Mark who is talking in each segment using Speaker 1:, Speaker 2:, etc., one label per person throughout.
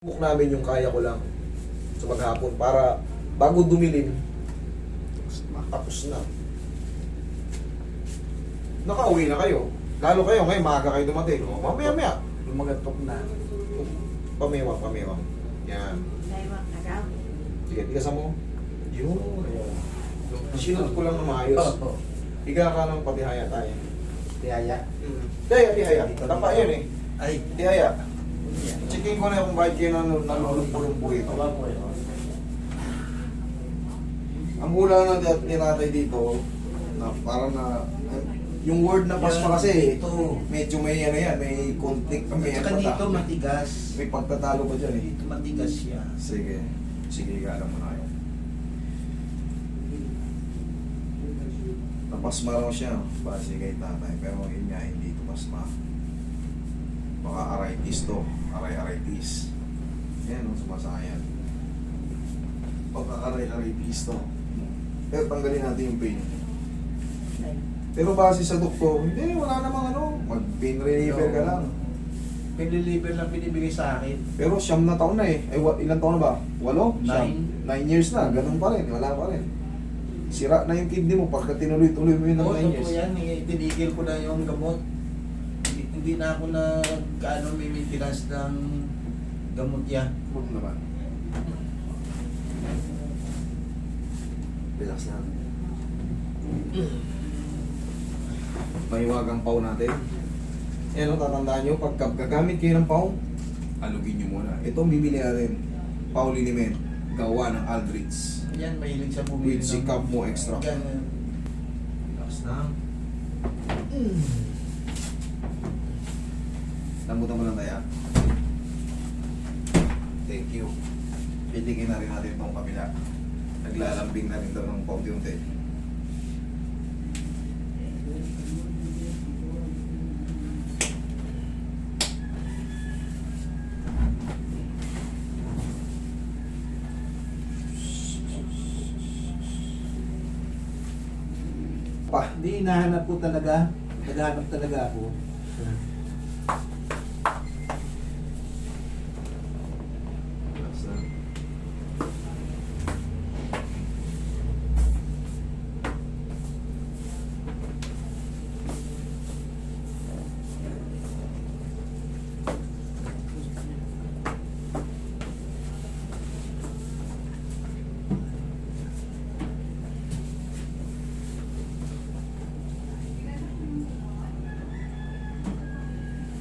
Speaker 1: Book namin yung kaya ko lang sa maghapon para bago dumilim, tapos na. Nakauwi na kayo. Lalo kayo ngayon, maaga kayo dumating. O, mamaya-maya.
Speaker 2: Lumagatok na.
Speaker 1: Pamiwang. Yan. Sige, tigasan mo. Yun. Sinunod ko lang na maayos. Higa ka ng patihaya tayo.
Speaker 2: Tiyaya.
Speaker 1: Tihaya. Tapa yun eh.
Speaker 2: Ay.
Speaker 1: Tihaya. Checking ko na yung bakit kayo nalulumpo-lumpo ito. Ang hula na tinatay dito, na parang na, yung word na pasma kasi,
Speaker 2: Ito.
Speaker 1: medyo may ano yan, may conflict, may
Speaker 2: Tsaka dito matigas.
Speaker 1: may pagtatalo pa dyan eh.
Speaker 2: Dito matigas siya.
Speaker 1: Sige, alam mo na yun. Napasma raw siya, base kay tatay, pero yun nga, hindi ito pasma. Baka arthritis to, arthritis. Yan o, sumasayan. Baka arthritis to. Pero tanggalin natin yung pain. Pero base sa doktor, hindi, wala namang ano, mag-pain reliever ka lang.
Speaker 2: Pinliliver lang binibigay sa akin.
Speaker 1: Pero 9 na taon na eh. Ay, ilang taon na ba? 8?
Speaker 2: 9.
Speaker 1: 9 years na, ganun pa rin, wala pa rin. Sira na yung kidney mo pagka tinuloy-tuloy mo yun ng
Speaker 2: Oo,
Speaker 1: 9 years.
Speaker 2: totoo yan. Tinigil ko na yung gamot. Hindi na ako na may maintenance ng gamot yan.
Speaker 1: Huwag naman. Relax na. Mahiwagang pau natin. Yan o, tatandaan nyo, pag gagamit kayo ng pau, alugin nyo muna. Ito, bibili natin. Pau liniment, gawa ng Aldrich.
Speaker 2: Yan, mahilig siya bumili
Speaker 1: With sikap mo extra.
Speaker 2: Yan.
Speaker 1: Relax na. Lambutan mo lang tayo. Thank you. Pitigin na rin natin itong kabila. Naglalambing na rin ito ng paunti-unti. Pa.
Speaker 2: Hindi, hinahanap ko talaga. Naghahanap talaga ako.
Speaker 1: Relax na.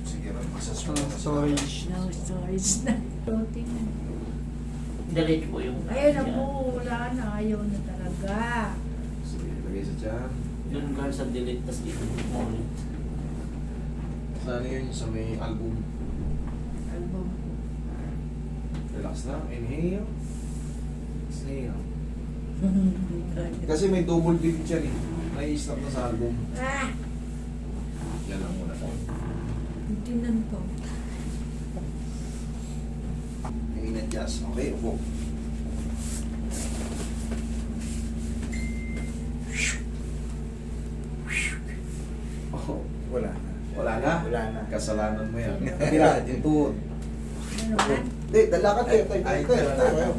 Speaker 1: Sige, massage mo.
Speaker 2: Storage.
Speaker 3: No storage na. Floating na.
Speaker 4: Diretso po yung...
Speaker 3: Ayun na po, wala na. Ayaw na talaga.
Speaker 1: Sige, lagay sa tiyan.
Speaker 4: Doon ka sa delete, tas dito ulit.
Speaker 1: Saan yun sa may album?
Speaker 3: Album.
Speaker 1: Relax na. Inhale. Exhale. Kasi may double delete yan eh. Nai-stop na sa album.
Speaker 3: Ah!
Speaker 1: Yan lang muna.
Speaker 3: Tinan ko.
Speaker 1: Yung in-adjust. Okay, upo. Oh, wala na. Wala na?
Speaker 2: Wala na.
Speaker 1: Kasalanan mo yan. Kabila, yung tuhod.
Speaker 3: Ano ba?
Speaker 1: Hindi, dalakad kayo. Tayo.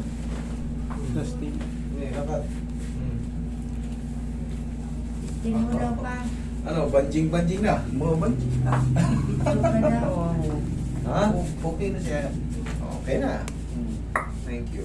Speaker 2: Plastic.
Speaker 1: Hindi, lakad.
Speaker 3: Tingin mo daw pa.
Speaker 1: Ano, banjing-banjing na.
Speaker 2: Mga banjing na.
Speaker 3: Ito ka daw.
Speaker 1: Ha?
Speaker 2: Okay na siya.
Speaker 1: Okay na. Thank you.